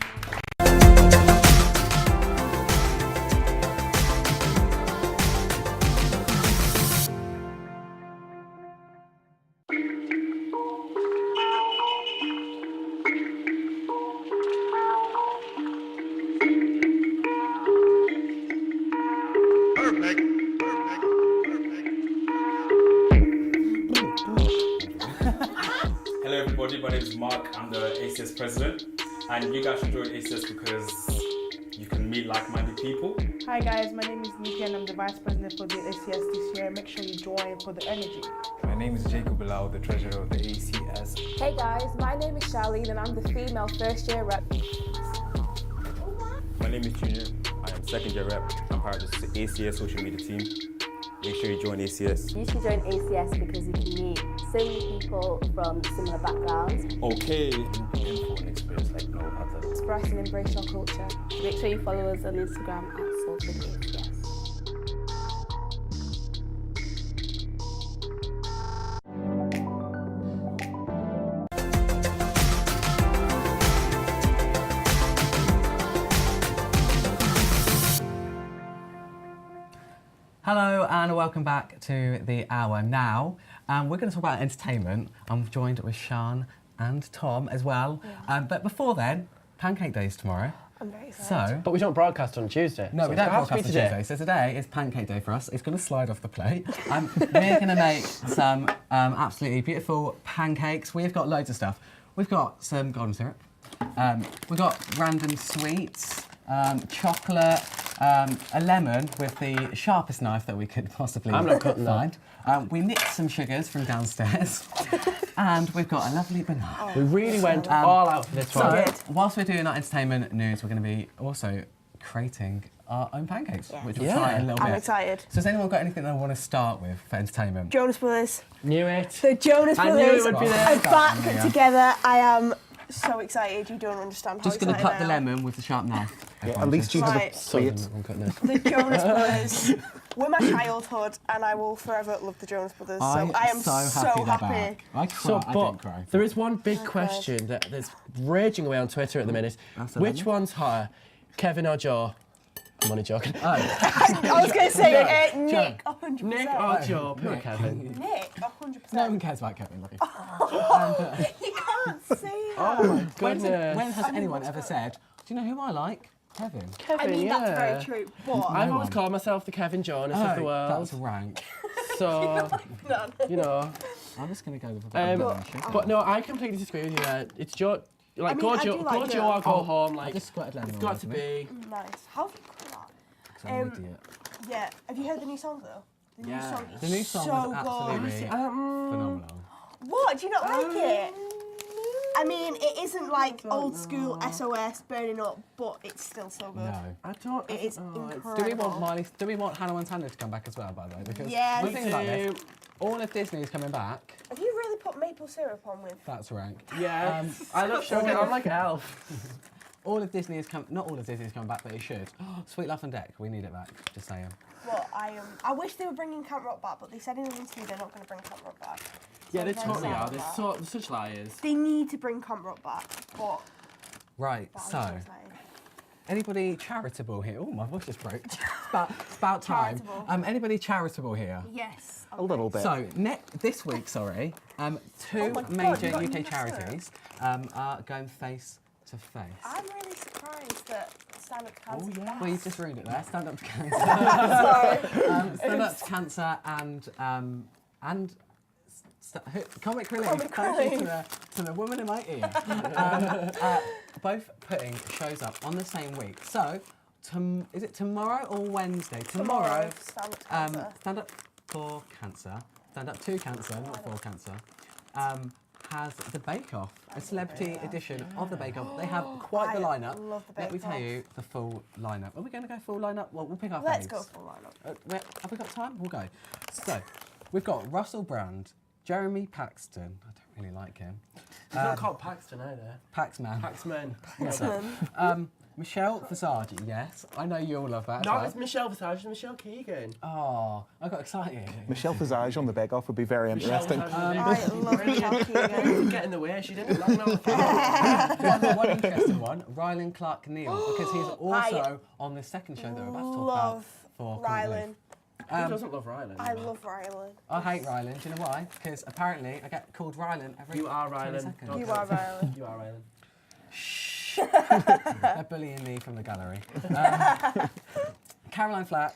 Hello everybody, my name is Mark, I'm the ACS president, and you guys should join ACS because you can meet like-minded people.
Hi guys, my name is Nikki and I'm the vice president for the ACS this year. Make sure you join for the energy.
My name is Jacob Bilal, the treasurer of the ACS.
Hey guys, my name is Charlene and I'm the female first year rep.
My name is Junior, I am second year rep. I'm part of the ACS social media team. Make sure you join ACS.
You should join ACS because you can meet so many people from similar backgrounds.
Okay.
Important experience like no other.
Express and embrace your culture. Make sure you follow us on Instagram at SalfordACS.
Hello and welcome back to the Hour. Now, we're going to talk about entertainment. I'm joined with Sian and Tom as well. But before then, Pancake Day is tomorrow.
I'm very excited.
But we don't broadcast on Tuesday.
No,
so
we
it
don't
has to be
broadcast on Tuesday. So today is Pancake Day for us. It's going to slide off the plate. We're going to make some absolutely beautiful pancakes. We've got loads of stuff. We've got some golden syrup. We've got random sweets, chocolate, a lemon with the sharpest knife that we could possibly find. We nicked some sugars from downstairs. And we've got a lovely banana.
We really went all out for this one.
So, whilst we're doing our entertainment news, we're going to be also creating our own pancakes, which we'll try in a little bit.
I'm excited.
So has anyone got anything they want to start with for entertainment?
Jonas Brothers.
Knew it.
The Jonas
I
Brothers
knew it would be there.
are back together. I am so excited. You don't understand how
Just going to
excited
cut the
I am.
lemon with the sharp knife.
At least you have
Right.
a sweet.
The Jonas Brothers were my childhood, and I will forever love the Jonas Brothers. So I am
so happy. They're
happy.
back. I
So,
cry. I
but
didn't cry.
there is one big question that's raging away on Twitter at the minute.
That's a
Which
lemon.
one's hotter, Kevin or Joe? I'm only joking.
I was going to say Nick, 100%.
Nick or Joe? Poor Kevin.
Nick, 100%.
No one cares about Kevin. Look.
You can't say that.
Oh my
When
goodness.
has anyone ever said, do you know who I like? Kevin.
Kevin,
I mean,
yeah.
that's very true, but...
I've always called myself the Kevin Jonas of the world.
That was rank.
So, you know.
I'm just going to go with a bit of sugar.
But no, I completely disagree with you there. It's Joe. Like,
I mean,
go
I
Joe,
do
go
like
Joe
Joe.
or go home.
I
Like,
just squirted lemon
it's
all
got
over
to
me.
be.
Nice. How have you got that?
I'm an idiot.
Yeah. Have you heard the new song, though? The new song is
The new song
so
was absolutely
good.
phenomenal.
What? Do you not like it? I mean, it isn't like old school SOS burning up, but it's still so good.
No.
I don't.
It is incredible.
Do we want Hannah Montana to come back as well, by the way? Because
Yeah,
the
we
thing about this, all of Disney is coming back.
Have you really put maple syrup on with?
That's rank.
Yeah. I love sugar. I'm like an elf.
All of Disney is coming. Not all of Disney is coming back, but it should. Sweet Life on Deck. We need it back. Just saying.
Well, I wish they were bringing Camp Rock back, but they said in an interview they're not going to bring Camp Rock back.
Yeah,
So
they
I'm very
totally
sad
are.
about
They're such liars.
that. They need to bring Camp Rock back, but...
Right.
but I'm
So,
excited.
anybody charitable here? Oh, my voice just broke. It's about time.
Charitable.
Anybody charitable here?
Yes.
A little bit.
So, this week, sorry, two
my God,
major
you got
UK
new
charities are going face to face.
I'm really surprised that Stand Up to Cancer...
Oh, well, you just ruined it there. Stand Up to Cancer.
Sorry.
Stand Up to Cancer and Comic Relief. Thank you to the woman in my ear. Both putting shows up on the same week. So, is it tomorrow or Wednesday? Tomorrow.
Stand Up to Cancer.
Stand Up for Cancer. Stand Up to Cancer, not for Cancer. Has the Bake Off, a celebrity edition of the Bake Off. They have quite the lineup.
love the
Let me
Bake
tell
Off.
you the full lineup. Are we going to go full lineup? Well, we'll pick our
Let's
faves.
go full lineup.
Have we got time? We'll go. So, we've got Russell Brand, Jeremy Paxton. I don't really like him.
He's not called Paxton either.
Paxman.
Paxman.
Michelle Visage, yes. I know you all love that.
Not
as
as Michelle Visage, it's Michelle Keegan.
well. Oh, I got excited.
Michelle Visage on the Bake Off would be very interesting.
I love Michelle Keegan.
Get in the way, she didn't like
One interesting one, Rylan Clark Neal, because he's also on the second show that we're about to talk about for Comic Relief.
Rylan.
Who doesn't love Rylan?
I love Rylan.
I hate Rylan. Do you know why? Because apparently I get called Rylan every
You are
20
Rylan.
seconds.
You are Rylan.
You are Rylan.
They're bullying me from the gallery. Caroline Flack,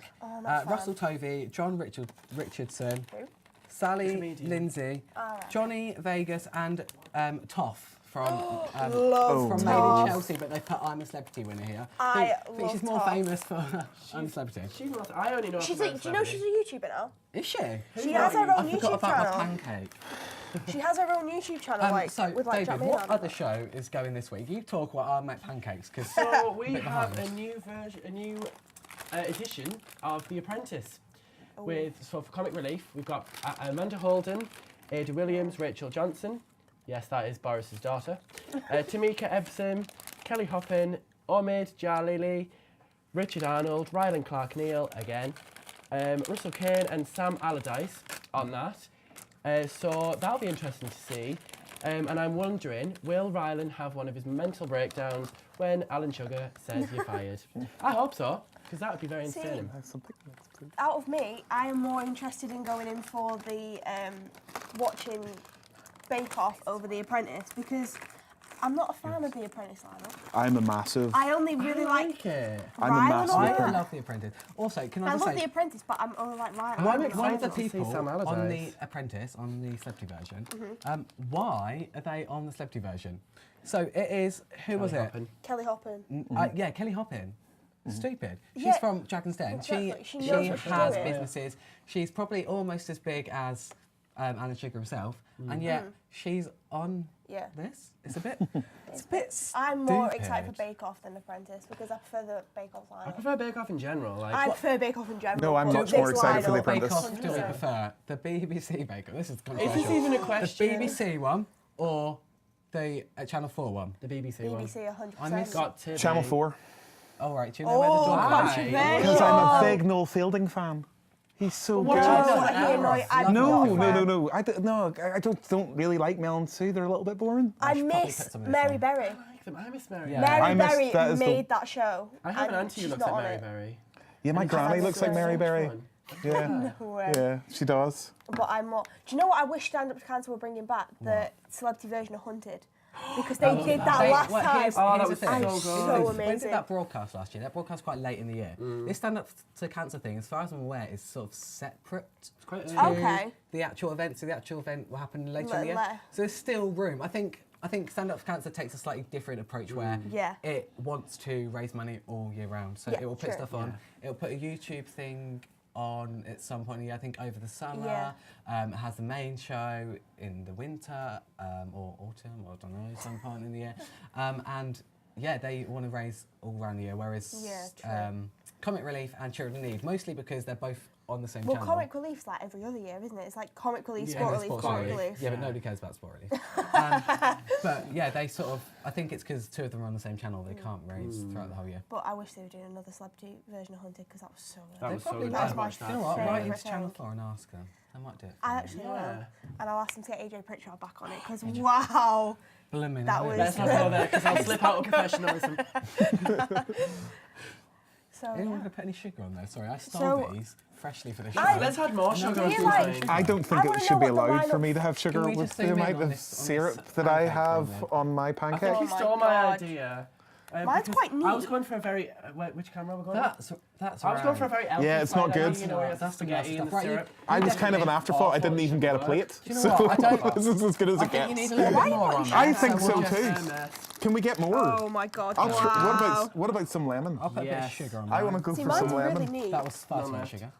Russell Tovey, John Richardson, Sally
Comedian.
Lindsay, Johnny Vegas, and Toff from
Love
from Made
Toff.
in Chelsea, but they put I'm a Celebrity winner here.
I
think
love
she's more
Toff.
famous for I'm a Celebrity.
She's not, I only know
She's
her
a,
from
do you know she's a YouTuber now?
Is she?
She has her
I
own
forgot
YouTube
about
channel.
my pancake.
She has her own YouTube channel, like,
so,
with like
David,
Jack
what
Maynard.
other show is going this week? You talk while I make pancakes, because
So we have a new version, a new edition of The Apprentice. So for Comic Relief, we've got Amanda Holden, Ada Williams, Rachel Johnson. Yes, that is Boris's daughter. Tamika Ebsen, Kelly Hoppin, Omid Jalili, Richard Arnold, Rylan Clark-Neal again, Russell Kane and Sam Allardyce on that. So that'll be interesting to see. And I'm wondering, will Rylan have one of his mental breakdowns when Alan Sugar says you're fired? I hope so, because that would be very entertaining.
Out of me, I am more interested in going in for the watching Bake Off over The Apprentice, because I'm not a fan of The Apprentice lineup.
I'm a massive.
I only really like
I'm a
Rylan
massive
on
I
it.
love The Apprentice. Also, can I
I
just
love
say,
The Apprentice, but I'm only like Rylan.
one of the
to see
people
Sam
on
Allardyce.
The Apprentice, on the celebrity version, why are they on the celebrity version? So it is, who was it?
Kelly Hoppen.
Yeah, Kelly Hoppen. Stupid. She's
Yeah.
from Dragon's Den.
Exactly.
She
She knows what she's
has
doing.
businesses. She's probably almost as big as Alan Sugar himself, and yet she's on this. It's a bit. It's a bit.
I'm more
stupid.
excited for Bake Off than Apprentice because I prefer the Bake Off lineup.
I prefer Bake Off in general. Like,
I prefer Bake Off in general.
No, I'm
but
much
this
more excited for The
lineup-
Apprentice.
Bake Off do we prefer? The BBC Bake Off. This is controversial.
Is this even a question?
The BBC one or the Channel 4 one?
The BBC one.
BBC 100%.
I miss
Got to
Channel
be.
4.
All right. Do you know where the door
controversial.
Because I'm a big Noel Fielding fan. He's so good.
I'm
No,
not a fan.
no. I don't really like Melon Sue. They're a little bit boring.
I miss Mary Berry.
I miss Mary.
Yeah.
Mary
I miss
Berry
that as the-
made that show.
I have an
and
auntie who
she's
looks
not
like
on
Mary
it.
Berry.
Yeah, my
And
granny
it's
looks like Mary
so
Berry.
fun.
Yeah.
No way.
Yeah, she does.
But I'm more. Do you know what I wish Stand Up to Cancer were bringing back? The celebrity version of Hunted. Because they did that last time.
Here's
that
the
was
thing.
so good.
So
When did
amazing.
that broadcast last year? That broadcast quite late in the year. This Stand Up to Cancer thing, as far as I'm aware, is sort of separate
quite
to
Okay.
the actual event. So the actual event will happen later in the year.
Later.
So there's still room. I think Stand Up to Cancer takes a slightly different approach where
Yeah.
it wants to raise money all year round. So
Yeah,
it will put
true.
stuff on. It will put a YouTube thing on at some point in the year, I think over the summer.
Yeah.
It has the main show in the winter or autumn, or I don't know, some point in the year. And yeah, they want to raise all around the year, whereas
Yeah, true.
Comic Relief and Children in Need, mostly because they're both on the same
Well,
channel.
Comic Relief's like every other year, isn't it? It's like Comic Relief,
Yeah,
Sport
there's
Relief,
Sports
Comic
Relief.
Relief.
Yeah, but nobody cares about Sport Relief. But yeah, they sort of, I think it's because two of them are on the same channel, they can't raise throughout the whole year.
But I wish they were doing another celebrity version of Hunted because that was so good.
That was so
Probably
good.
might.
I'd watch
You know
that.
what, right
Favourite
into Channel
thing.
4 and ask them. They might do it.
I actually will.
Yeah.
And I'll ask them to get AJ Pritchard back on it because wow.
Blimmin'.
That was-
Let's not go there because I'll slip out of professionalism.
So
Anyone
yeah.
want to put any sugar on there? Sorry, I stole
So-
these freshly for the show.
Let's add more sugar
Do
on
you
food
like-
thing.
I don't think
I
it
wanna
should
know
be
what the
allowed for
lineup-
me to have sugar
we
with
just
the
zoom in
amount
on
of
this
syrup that I
pancake
have
thing
on my
I think
pancake.
you
my
stole my
God.
idea.
Mine's
because
quite
I was
neat.
going for a very. Which camera are we going?
That's
I was going for a very.
Yeah, it's not good.
You know, where it's the
That's the
spaghetti and
stuff.
the
Right,
syrup.
I was kind of an afterthought. I didn't
Awful,
even get a
should
plate.
Do you know
So
what? I don't-
this is as good as
I
it
think you
gets.
need a little bit more on that.
I think so
we'll
too.
just-
Can we get more?
Oh my God!
I'll tr-
Wow.
what about some lemon?
I'll put a bit of
Yes.
sugar on
I
mine.
want to go
See,
for
mine's
some
really
lemon.
neat.
That was far too
No,
much
no.
sugar.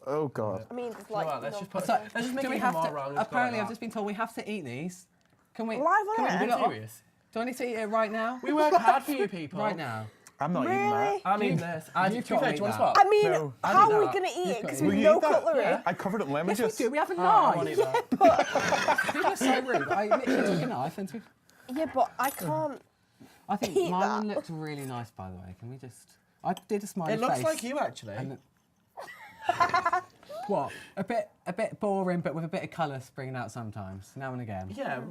Oh God.
I mean, it's
You know
like.
what, let's just put.
So,
Let's just make
do we
it
have
more
to?
wrong. Let's go
Apparently,
with
I've just been told we have to eat these. Can we?
Live on
can we
air?
do it
I'm
on-
serious.
Do I need to eat it right now?
We work hard for you people.
Right now.
I'm not eating
Really?
that.
I mean this. I
you've
do
got to
you
eat
want
that.
spot?
I mean,
No.
I'll
how
eat
are we
that.
going to eat
You've
it?
got
Because
to
we've
eat
no
that.
cutlery.
Yeah.
I covered it in lemon
Yes, we
juice.
do. We have a
Oh, I want
knife.
to eat that.
You're so rude. I literally took a knife and we.
Yeah, but I can't.
I think
Eat
my
that.
one looked really nice, by the way. Can we just? I did a smiley
It looks
face.
like you actually.
And what? A bit boring, but with a bit of colour springing out sometimes, now and again.
Yeah.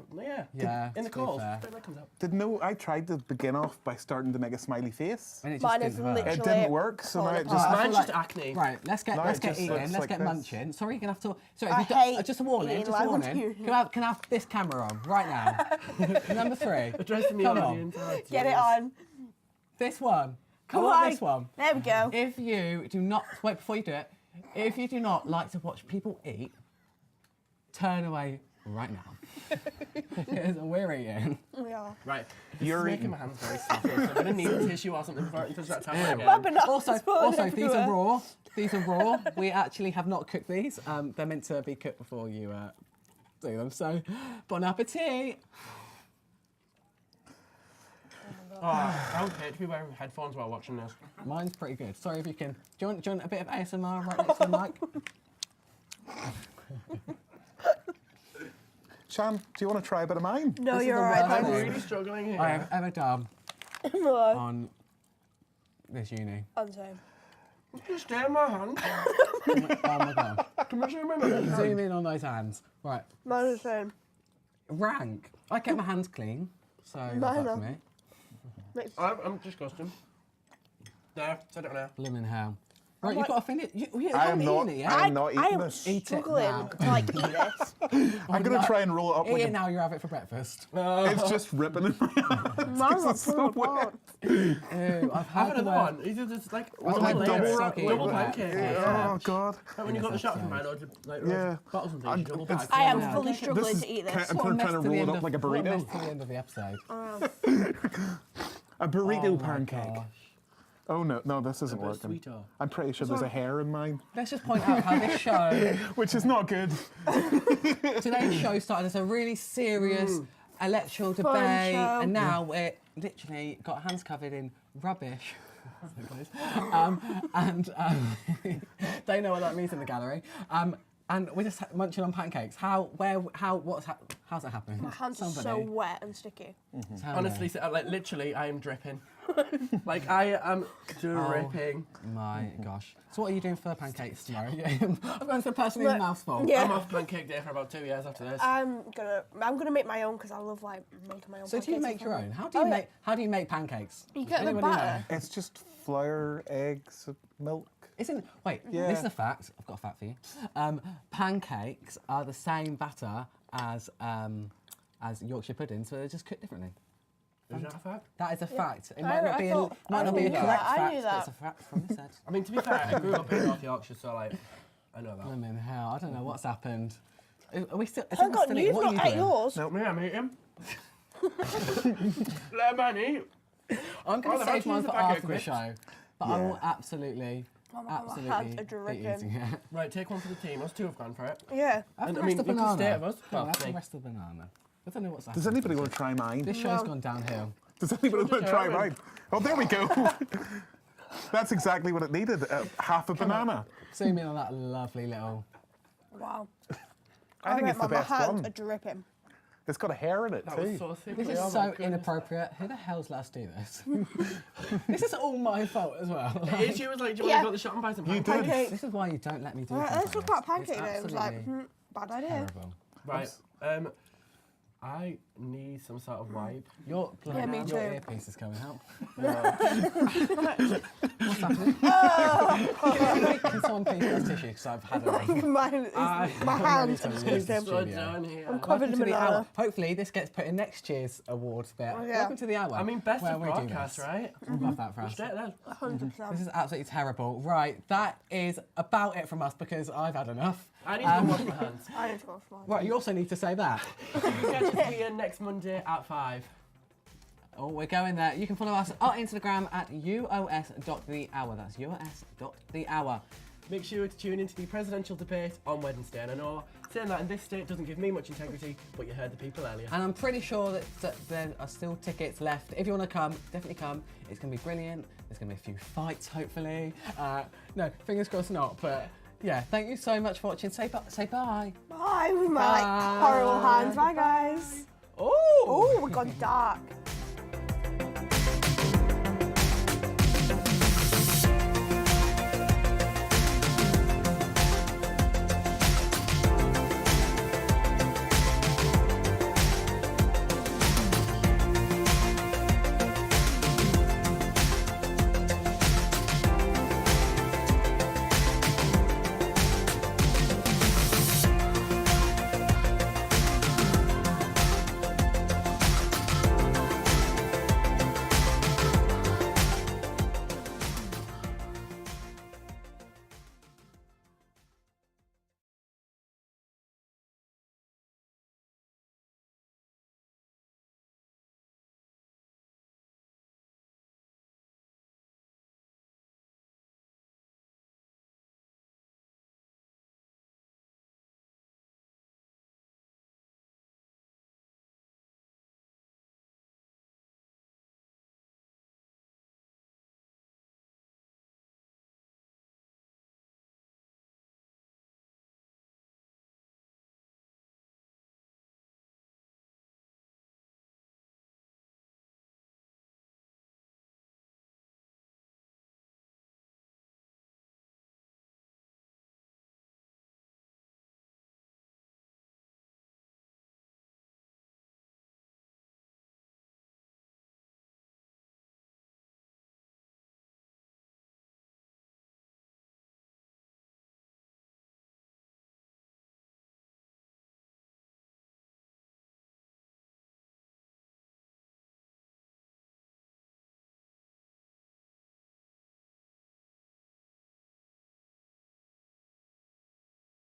Yeah.
In the
to be
cold.
fair.
That comes up.
I tried to begin off by starting to make a smiley face.
And it just
Mine
didn't
is
work.
literally.
It didn't work, so now
falling
it
apart.
just.
I feel
Mine's
like-
just acne.
Right, let's get
No,
let's
it
get
just
eating,
looks
let's
like
get
this.
munching. Sorry, you're gonna have to. Sorry,
I hate
just a warning,
eating
just a
live on
warning.
TV.
Can I have this camera on right now? Number 3.
Addressing the
Come on.
audience.
Get it on.
This one.
Come
I want
on.
this one.
There we go.
If you do not wait before you do it, if you do not like to watch people eat, turn away right now. Because we're eating.
We are.
Right.
You're
making
eating.
my hands very stiff, so I'm gonna need a tissue or something before I touch that towel again.
Rubbing off,
Also,
spilling
these are
everywhere.
raw. These are raw. We actually have not cooked these. They're meant to be cooked before you do them. So, bon appetit.
Oh, I would hate to be wearing headphones while watching this.
Mine's pretty good. Sorry if you can. Do you want a bit of ASMR right next to the mic?
Shan, do you want to try a bit of mine?
No,
This is
you're
the
alright.
worst
I'm
one
really struggling here.
I have ever done.
No.
on this uni?
I'm the same.
Just stay in my hand.
Oh my god.
Can we zoom in?
Zoom in on those hands. Right.
Mine's the same.
Rank. I kept my hands clean, so that's
Mine
up to
are.
me.
I'm disgusting. There, set it now.
Blimmin' hell.
I'm
Right, you've got to finish. You
I am
haven't
not.
eaten it yet.
I am not
I
eating
am
this.
Eat it
struggling
now.
to like eat this.
I'm gonna try and roll it up
Eat
like
it now. You have it for breakfast.
It's just ripping in my hands.
Mine's not
It's so
falling
wet.
apart.
Ew, I've
Have
had
another one. These are just like
Like double wrap.
double pancake.
Oh god.
Like when you got the shop from loads of like
Yeah.
bottles and things, double bags.
I am
Yeah.
fully
This
struggling
is
to eat
kind
this.
I'm trying to roll it up like a
What a mess
burrito.
to the end of the episode.
A burrito
Oh my
pancake.
gosh.
Oh no, this isn't
bit
working.
sweeter.
I'm pretty sure there's a hair in mine,
Let's just point out how this show,
which is not good.
today's show started as a really serious electoral
Fun
debate,
show.
and now we're literally got our hands covered in rubbish. And they know what that means in the gallery. And we're just munching on pancakes. How's that happening?
My hands are so wet and sticky.
Honestly, like literally, I am dripping. Like I am dripping.
Oh my gosh. So what are you doing for pancakes tomorrow? I'm going for personally a mouthful.
Yeah.
I'm off pancake day for about 2 years after this.
I'm gonna make my own because I love like making my own.
So do you
pancakes
make your
and
own?
stuff.
How do you make pancakes?
You get the
Anybody know?
batter.
It's just flour, eggs, milk.
Wait,
Yeah.
this is a fact. I've got a fact for you. Pancakes are the same batter as Yorkshire pudding, so they're just cooked differently.
Is that a fact?
That is a fact. It
I
might not be
thought-
a, might not be a
I knew
correct
that. I
fact,
knew
but it's
that.
a fact from this head.
I mean, to be fair, I grew up in North Yorkshire, so like, I know that.
Blimmin' hell, I don't know what's happened. Are we still? Is
Hang
everyone
on,
still eating?
you've
What are
not
you
ate
doing?
yours.
No, me, I'm eating. Let man eat.
I'm going
Oh,
to
the
save mine
veggies
for
are back
after the
crisp.
show, but I will absolutely,
Oh my God, my hands are
absolutely be
dripping.
eating it.
Right, take one for the team. Us two have gone for it.
Yeah.
Have
And
the
I
rest
mean,
of the
look at the
banana.
state of us.
Go on,
Well,
have the
me.
rest of the banana. I don't know what's happening.
Does anybody want to try mine?
This show's gone downhill.
Does anybody want to try mine? Oh, there we go. That's exactly what it needed. Half a banana.
Zoom in on that lovely little.
Wow.
I think it's the best
My hands
one.
are dripping.
It's got a hair in it
That
too.
was so thick.
This is
Oh my
so
goodness.
inappropriate. Who the hell's let us do this? This is all my fault as well.
It is, you was like, do you want to go to the shop and buy some
You
pancakes?
did.
This is why you don't let me do
Right,
things
let's
like
talk about
this.
pancake
It's
day. It was like,
absolutely
bad idea.
terrible.
Right. I need some sort of wipe.
Your,
Yeah, me
your
too.
earpiece is coming out.
No.
What's happening? Can someone please get a tissue because I've had enough.
Mine is, my hands are disgusting.
So done here.
I'm covered
Welcome
in
to the
banana.
hour. Hopefully this gets put in next year's awards bit.
Oh, yeah.
Welcome to the hour.
I mean, best
where
of
we do
broadcast,
this.
right?
Love that for us.
Straight then.
100%.
This is absolutely terrible. Right, that is about it from us because I've had enough.
I need to go wash my hands.
I need to go wash mine.
Right, you also need to say that.
You get to see you next Monday at 5.
Oh, we're going there. You can follow us on Instagram at uos.thehour. That's uos.thehour.
Make sure to tune into the presidential debate on Wednesday. And I know saying that in this state doesn't give me much integrity, but you heard the people earlier.
And I'm pretty sure that there are still tickets left. If you want to come, definitely come. It's going to be brilliant. There's going to be a few fights, hopefully. No, fingers crossed not, but yeah, thank you so much for watching. Say bye.
Bye with my
Bye.
horrible hands. Bye, guys.
Oh!
Oh, we got dark.